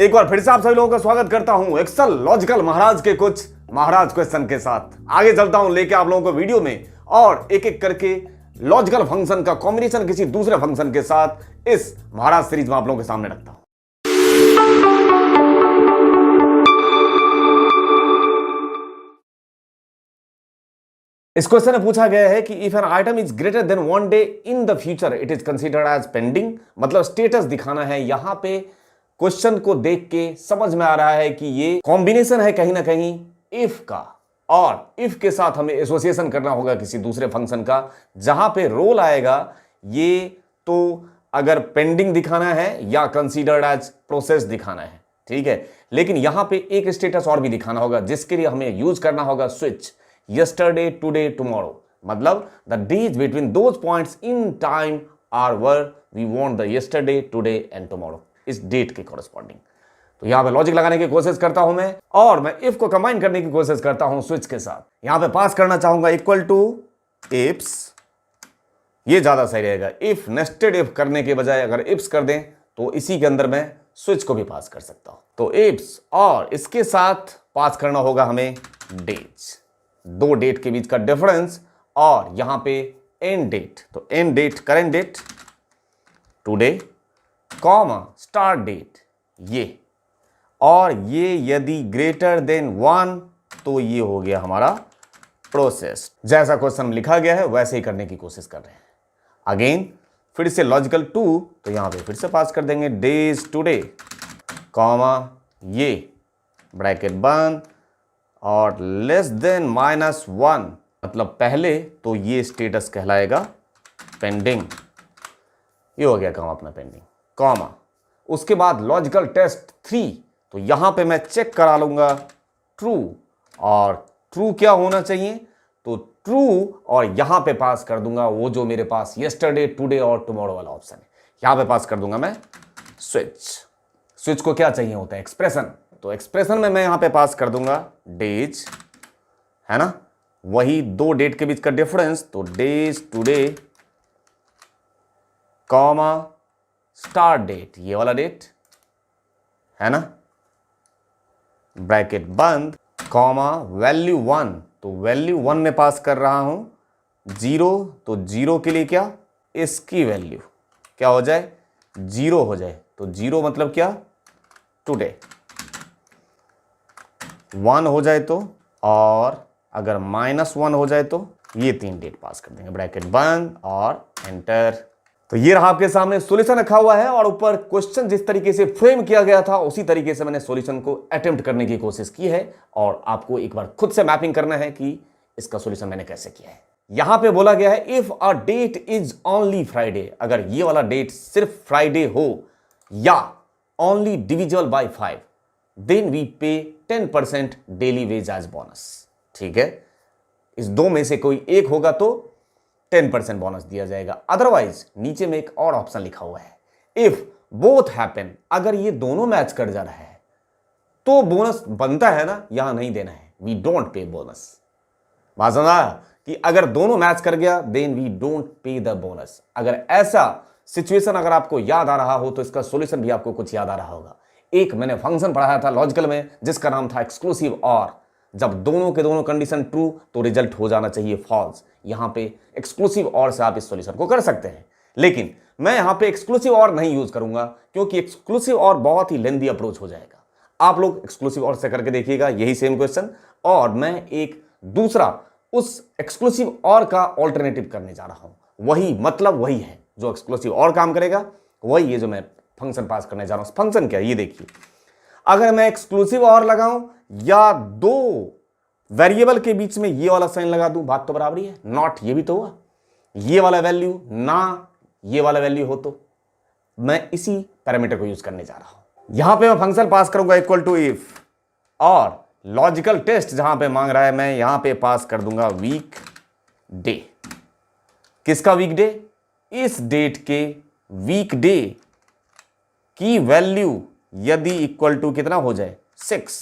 एक बार फिर से आप सभी लोगों का स्वागत करता हूं एक्सेल लॉजिकल महाराज के कुछ महाराज क्वेश्चन के साथ। आगे चलता हूं लेके आप लोगों को वीडियो में और एक एक करके लॉजिकल फंक्शन का कॉम्बिनेशन किसी दूसरे फंक्शन के साथ इस महाराज सीरीज में आप लोगों के सामने रखता हूं। इस क्वेश्चन में पूछा गया है कि if an item is greater than 1 day in the future it is considered as pending. मतलब स्टेटस दिखाना है। यहां पे क्वेश्चन को देख के समझ में आ रहा है कि ये कॉम्बिनेशन है कहीं ना कहीं इफ का, और इफ के साथ हमें एसोसिएशन करना होगा किसी दूसरे फंक्शन का, जहां पे रोल आएगा ये तो अगर पेंडिंग दिखाना है या कंसीडर्ड एज प्रोसेस दिखाना है, ठीक है। लेकिन यहां पे एक स्टेटस और भी दिखाना होगा जिसके लिए हमें यूज करना होगा स्विच, yesterday, today, tomorrow। मतलब the days between those points in time are where we want the yesterday, today and tomorrow इस डेट के कॉरेस्पॉन्डिंग। तो यहां पे लॉजिक लगाने की कोशिश करता हूं मैं, और मैं इफ को कंबाइन करने की कोशिश करता हूं स्विच के साथ। यहां पे पास करना चाहूंगा इक्वल टू इफ्स, ये ज्यादा सही रहेगा। इफ नेस्टेड इफ करने के बजाय अगर इफ्स कर दें तो इसी के अंदर मैं स्विच को भी पास कर सकता हूं। तो इफ्स और इसके साथ पास करना होगा हमें डेट्स, दो डेट के बीच का डिफरेंस, और यहां पे एंड डेट। तो end date current date today comma start date ये, और ये यदि ग्रेटर देन 1 तो ये हो गया हमारा प्रोसेस। जैसा क्वेश्चन में लिखा गया है वैसे ही करने की कोशिश कर रहे हैं। अगेन फिर से लॉजिकल 2, तो यहां पे फिर से पास कर देंगे डेज टुडे कॉमा ये ब्रैकेट बंद और लेस देन -1, मतलब पहले तो ये स्टेटस कहलाएगा पेंडिंग। ये हो गया काम अपना पेंडिंग कॉमा। उसके बाद लॉजिकल टेस्ट 3, तो यहां पे मैं चेक करा लूंगा ट्रू, और ट्रू क्या होना चाहिए, तो ट्रू, और यहां पे पास कर दूंगा वो जो मेरे पास यस्टरडे, टुडे और टुमारो वाला ऑप्शन है। यहां पे पास कर दूंगा मैं स्विच। स्विच को क्या चाहिए होता है, एक्सप्रेशन। तो एक्सप्रेशन में मैं यहां पे पास कर दूंगा डेज, है ना, वही दो डेट के बीच का डिफरेंस, तो days today comma start date, ये वाला डेट है ना, ब्रैकेट बंद कॉमा वैल्यू 1, तो वैल्यू 1 में पास कर रहा हूं 0, तो 0 के लिए क्या, इसकी वैल्यू क्या हो जाए, 0 हो जाए। तो 0 मतलब क्या, टुडे। 1 हो जाए तो, और अगर -1 हो जाए तो ये 3 डेट पास कर देंगे, ब्रैकेट बंद और एंटर। तो ये रहा आपके सामने सॉल्यूशन रखा हुआ है, और ऊपर क्वेश्चन जिस तरीके से फ्रेम किया गया था उसी तरीके से मैंने सॉल्यूशन को अटेम्प्ट करने की कोशिश की है, और आपको एक बार खुद से मैपिंग करना है कि इसका सॉल्यूशन मैंने कैसे किया है। यहां पे बोला गया है if a date is only Friday, अगर ये वाला डेट सिर्फ फ्राइडे हो या only divisible by 5 then we pay 10% daily veg as bonus, ठीक है। इस दो में से कोई एक होगा तो 10% बोनस दिया जाएगा। अदरवाइज नीचे में एक और ऑप्शन लिखा हुआ है, इफ बोथ हैपन, अगर ये दोनों मैच कर जा रहा है तो बोनस बनता है ना, यहां नहीं देना है, वी डोंट पे बोनस। बात समझा कि अगर दोनों मैच कर गया then we don't pay the bonus. अगर ऐसा सिचुएशन अगर आपको याद आ रहा हो तो इसका सॉल्यूशन भी आपको कुछ याद आ रहा होगा। एक मैंने फंक्शन पढ़ाया था लॉजिकल में जिसका नाम था एक्सक्लूसिव और, जब दोनों के दोनों कंडीशन ट्रू तो रिजल्ट हो जाना चाहिए फॉल्स। यहां पे एक्सक्लूसिव और से आप इस सॉल्यूशन को कर सकते हैं, लेकिन मैं यहां पे एक्सक्लूसिव और नहीं यूज करूंगा क्योंकि एक्सक्लूसिव और बहुत ही लेंदी अप्रोच हो जाएगा। आप लोग एक्सक्लूसिव और से करके देखिएगा यही सेम क्वेश्चन, और मैं एक दूसरा उस एक्सक्लूसिव और का ऑल्टरनेटिव करने जा रहा हूं। वही मतलब वही है जो एक्सक्लूसिव और काम करेगा, वही ये जो मैं फंक्शन पास करने जा रहा हूं। फंक्शन क्या है ये देखिए, अगर मैं एक्सक्लूसिव और लगाऊं या दो वेरिएबल के बीच में ये वाला साइन लगा दूं, बात तो बराबर ही है। नॉट ये भी तो हुआ, ये वाला वैल्यू ना ये वाला वैल्यू हो, तो मैं इसी पैरामीटर को यूज करने जा रहा हूं। यहां पे मैं फंक्शन पास करूंगा इक्वल टू इफ, और लॉजिकल टेस्ट जहां पे मांग रहा है मैं यहां पे पास कर दूंगा वीक डे। किसका वीक डे, इस डेट के वीक डे की वैल्यू यदि इक्वल टू कितना हो जाए 6,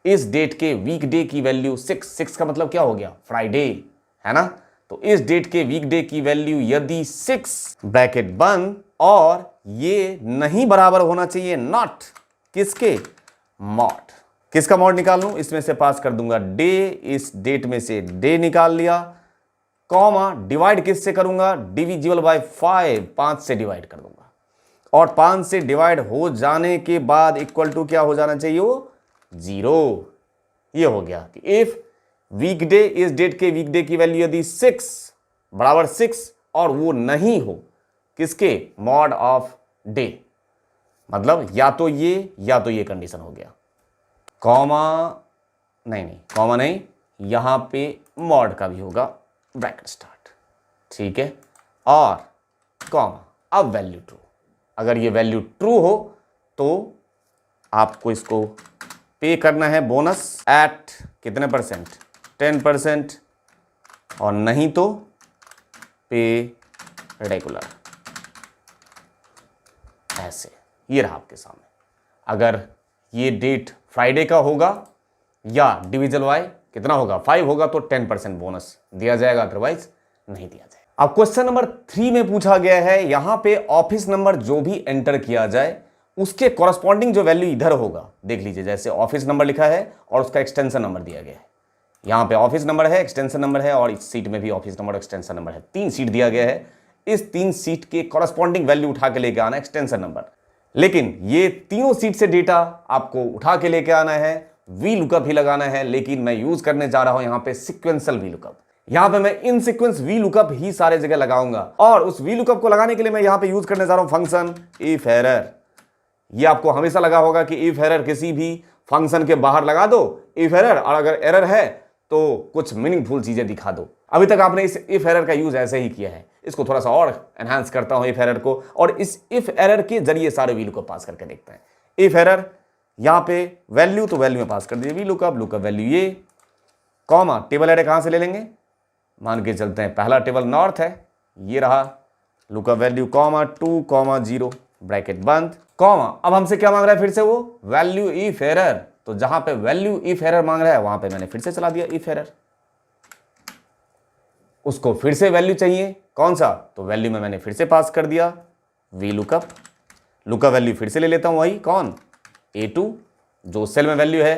इस डेट के वीक डे की वैल्यू 6 का मतलब क्या हो गया, फ्राइडे, है ना। तो इस डेट के वीक डे की वैल्यू यदि 6 ब्रैकेट बंद, और ये नहीं बराबर होना चाहिए नॉट किसके? मॉड। किसका मॉड निकाल लूं? इसमें से पास कर दूंगा डे, इस डेट में से डे निकाल लिया, कॉमा डिवाइड किससे करूंगा? डिविजिबल बाय 5, 5 से डिवाइड कर दूंगा, और 5 से डिवाइड हो जाने के बाद इक्वल टू क्या हो जाना चाहिए? वो 0। ये हो गया कि इफ वीकडे, इस डेट के वीकडे की वैल्यू यदि 6 बराबर 6 और वो नहीं हो किसके? मॉड ऑफ डे, मतलब या तो ये कंडीशन हो गया, कॉमा नहीं कॉमा नहीं, यहां पे मॉड का भी होगा, ब्रैकेट स्टार्ट, ठीक है, और कॉमा, अब वैल्यू ट्रू। अगर ये वैल्यू ट्रू हो तो आपको इसको पे करना है बोनस एट कितने परसेंट? 10%, और नहीं तो पे रेगुलर, ऐसे। ये रहा आपके सामने। अगर ये डेट फ्राइडे का होगा या डिविजल वाई कितना होगा? 5 होगा तो 10% बोनस दिया जाएगा, अदरवाइज नहीं दिया जाएगा। अब क्वेश्चन नंबर 3 में पूछा गया है, यहां पे ऑफिस नंबर जो भी एंटर किया जाए उसके कॉरस्पॉन्डिंग जो वैल्यू इधर होगा, देख लीजिए जैसे ऑफिस नंबर लिखा है और उसका एक्सटेंशन नंबर दिया गया है। यहां पे ऑफिस नंबर है, एक्सटेंशन नंबर है, और इस सीट में भी ऑफिस नंबर एक्सटेंशन नंबर है। 3 सीट दिया गया है, इस 3 सीट के कॉरस्पॉन्डिंग वैल्यू उठा के लेके आना एक्सटेंशन नंबर। लेकिन ये तीनों सीट से डेटा आपको उठा के लेके आना है, वी लुकअप ही लगाना है, लेकिन मैं यूज करने जा रहा हूं यहां पे सिक्वेंशियल वी लुकअप। यहां पे मैं इन सीक्वेंस वी लुकअप ही सारे जगह लगाऊंगा, और उस वी लुकअप को लगाने के लिए मैं यहां पे यूज करने जा रहा हूं फंक्शन इफ एरर। ये आपको हमेशा लगा होगा कि इफ एरर किसी भी फंक्शन के बाहर लगा दो इफ एरर, और अगर एरर है तो कुछ मीनिंगफुल चीजें दिखा दो। अभी तक आपने इस इफ एरर का यूज ऐसे ही किया है, इसको थोड़ा सा और एनहांस करता हूं इफ एरर को, और इस इफ एरर के जरिए सारे वी लुकअप पास करके देखते हैं। इफ एरर यहां पे वैल्यू तो वैल्यू में पास कर दीजिए वी लुकअप, लुकअप वैल्यू ये, कॉमा टेबल एरे कहां से ले लेंगे? मान के चलते हैं पहला टेबल नॉर्थ है, ये रहा, lookup value comma 2 comma 0 bracket बंद, कॉमा। अब हमसे क्या मांग रहा है फिर से? वो वैल्यू इफ एरर। तो जहां पे वैल्यू इफ एरर मांग रहा है वहां पे मैंने फिर से चला दिया इफ एरर। उसको फिर से वैल्यू चाहिए, कौन सा? तो वैल्यू में मैंने फिर से पास कर दिया वी लुकअप, लुकअप वैल्यू फिर से ले लेता हूं वही, कौन? A2 जो सेल में वैल्यू है,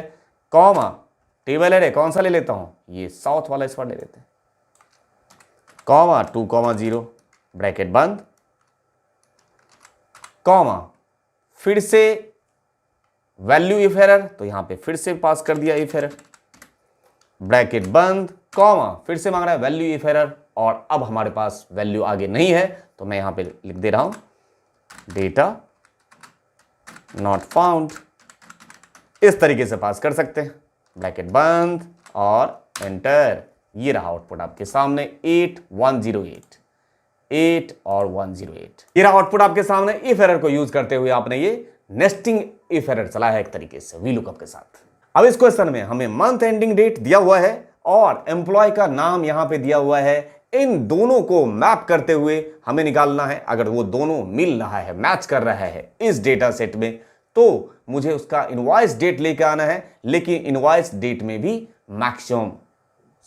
कॉमा टेबल एरे कौन सा ले लेता हूं? ये साउथ वाला, इस बार ले लेते हैं, कॉमा 2 कॉमा 0 ब्रैकेट बंद, कॉमा फिर से वैल्यू इफ एरर, तो यहां पे फिर से पास कर दिया इफ एरर, ब्रैकेट बंद, कॉमा फिर से मांग रहा है वैल्यू इफ एरर, और अब हमारे पास वैल्यू आगे नहीं है तो मैं यहां पे लिख दे रहा हूं डेटा नॉट फाउंड। इस तरीके से पास कर सकते हैं, ब्रैकेट बंद और एंटर। ये रहा आउटपुट आपके सामने 8108, 8 और 108। ये रहा आउटपुट आपके सामने। इफ एरर को यूज करते हुए आपने ये नेस्टिंग इफ एरर चला है एक तरीके से वी लुकअप के साथ। अब इस क्वेश्चन में हमें मंथ एंडिंग डेट दिया हुआ है और एम्प्लॉय का नाम यहां पे दिया हुआ है। इन दोनों को मैप करते हुए हमें निकालना है, अगर वो दोनों मिल रहा है, मैच कर रहा है इस डेटा सेट में, तो मुझे उसका इनवॉइस डेट लेके आना है। लेकिन इनवॉइस डेट में भी मैक्सिमम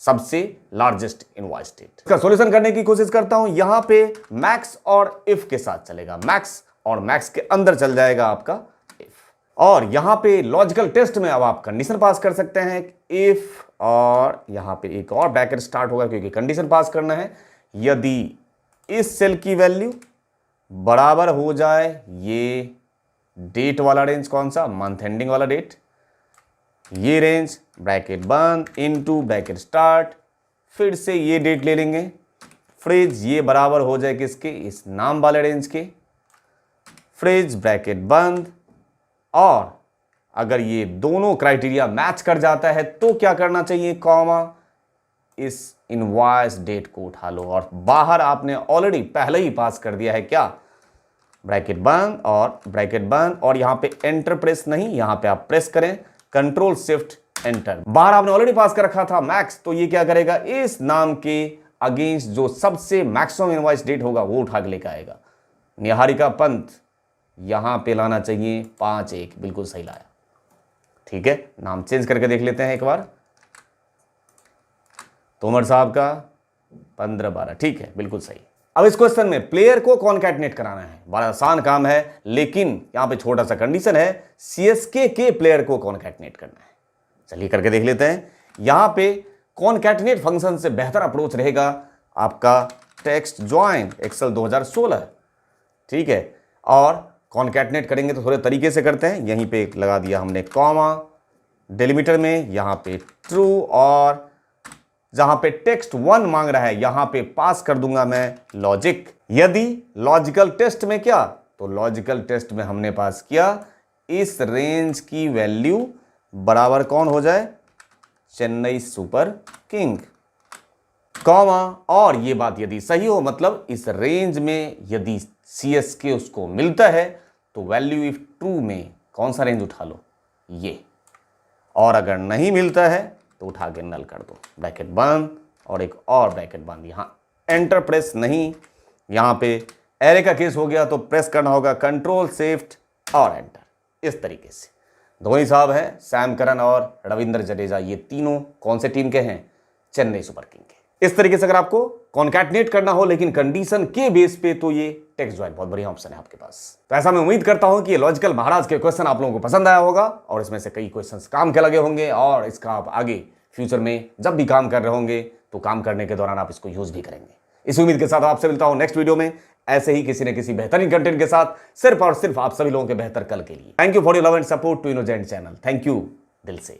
सबसे लार्जेस्ट इनवॉइस डेट। इसका सॉल्यूशन करने की कोशिश करता हूं। यहां पे मैक्स और इफ के साथ चलेगा, मैक्स और मैक्स के अंदर चल जाएगा आपका इफ, और यहां पे लॉजिकल टेस्ट में अब आप कंडीशन पास कर सकते हैं इफ, और यहां पे एक और ब्रैकेट स्टार्ट होगा क्योंकि कंडीशन पास करना है। यदि इस सेल की वैल्यू बराबर हो जाए ये डेट वाला रेंज, कौन सा? मंथ एंडिंग वाला डेट, ये रेंज ब्रैकेट बंद इनटू ब्रैकेट स्टार्ट, फिर से ये डेट ले लेंगे, फ्रिज ये बराबर हो जाए किसके? इस नाम वाले रेंज के, फ्रिज ब्रैकेट बंद, और अगर ये दोनों क्राइटेरिया मैच कर जाता है तो क्या करना चाहिए? कॉमा इस इनवॉइस डेट को उठा लो, और बाहर आपने ऑलरेडी पहले ही पास कर दिया है क्या? ब्रैकेट बंद और ब्रैकेट बंद, और यहां पे एंटर प्रेस नहीं, यहां पे आप प्रेस करें कंट्रोल शिफ्ट एंटर। बाहर आपने ऑलरेडी पास कर रखा था मैक्स, तो ये क्या करेगा? इस नाम के अगेंस्ट जो सबसे मैक्सिमम इनवॉइस डेट होगा वो उठा के लेकर आएगा। निहारिका पंत यहां पे लाना चाहिए 5-1, बिल्कुल सही लाया। ठीक है, नाम चेंज करके देख लेते हैं एक बार। तोमर साहब का 15-12, ठीक है, बिल्कुल सही। अब इस क्वेश्चन में प्लेयर को कॉन्कैटिनेट कराना है, बड़ा आसान काम है, लेकिन यहां पे छोटा सा कंडीशन है, सीएसके के प्लेयर को कॉन्कैटिनेट करना है। चलिए करके देख लेते हैं। यहां पे कॉन्कैटिनेट फंक्शन से बेहतर अप्रोच रहेगा आपका टेक्स्ट ज्वाइन एक्सेल 2016, ठीक है। और कॉन्कैटिनेट करेंगे तो थोड़े तरीके से करते हैं। यहीं पे लगा दिया हमने कॉमा, डेलिमीटर में यहां पे ट्रू, और जहां पे टेक्स्ट 1 मांग रहा है यहां पे पास कर दूंगा मैं लॉजिक। यदि लॉजिकल टेस्ट में क्या, तो लॉजिकल टेस्ट में हमने पास किया इस रेंज की वैल्यू बराबर कौन हो जाए, चेन्नई सुपर किंग, कॉमा, और ये बात यदि सही हो, मतलब इस रेंज में यदि सीएसके उसको मिलता है तो वैल्यू इफ ट्रू में कौन सा रेंज उठा लो, ये, और अगर नहीं मिलता है तो उठा के नल कर दो, ब्रैकेट बंद और एक और ब्रैकेट बंद। यहां एंटर प्रेस नहीं, यहां पे एरे का केस हो गया तो प्रेस करना होगा कंट्रोल शिफ्ट और एंटर। इस तरीके से धोनी साहब हैं, सैम करन और रविंद्र जडेजा, ये तीनों कौन से टीम के हैं, चेन्नई सुपर किंग के। इस तरीके से अगर आपको कॉन्कैटिनेट करना हो लेकिन कंडीशन के बेस पे, तो ये टेक्स्ट ज्वाइन बहुत बढ़िया ऑप्शन है आपके पास। तो ऐसा मैं उम्मीद करता हूं कि ये लॉजिकल महाराज के क्वेश्चन आप लोगों को पसंद आया होगा और इसमें से कई क्वेश्चंस काम के लगे होंगे, और इसका आप आगे फ्यूचर में जब भी काम कर रहे होंगे तो काम करने के दौरान आप इसको यूज भी करेंगे। इस उम्मीद के साथ आपसे मिलता हूं नेक्स्ट वीडियो में, ऐसे ही किसी न किसी बेहतरीन कंटेंट के साथ, सिर्फ और सिर्फ आप सभी लोगों के बेहतर कल के लिए। Thank you for your love and support to innocent channel. Thank you दिल से।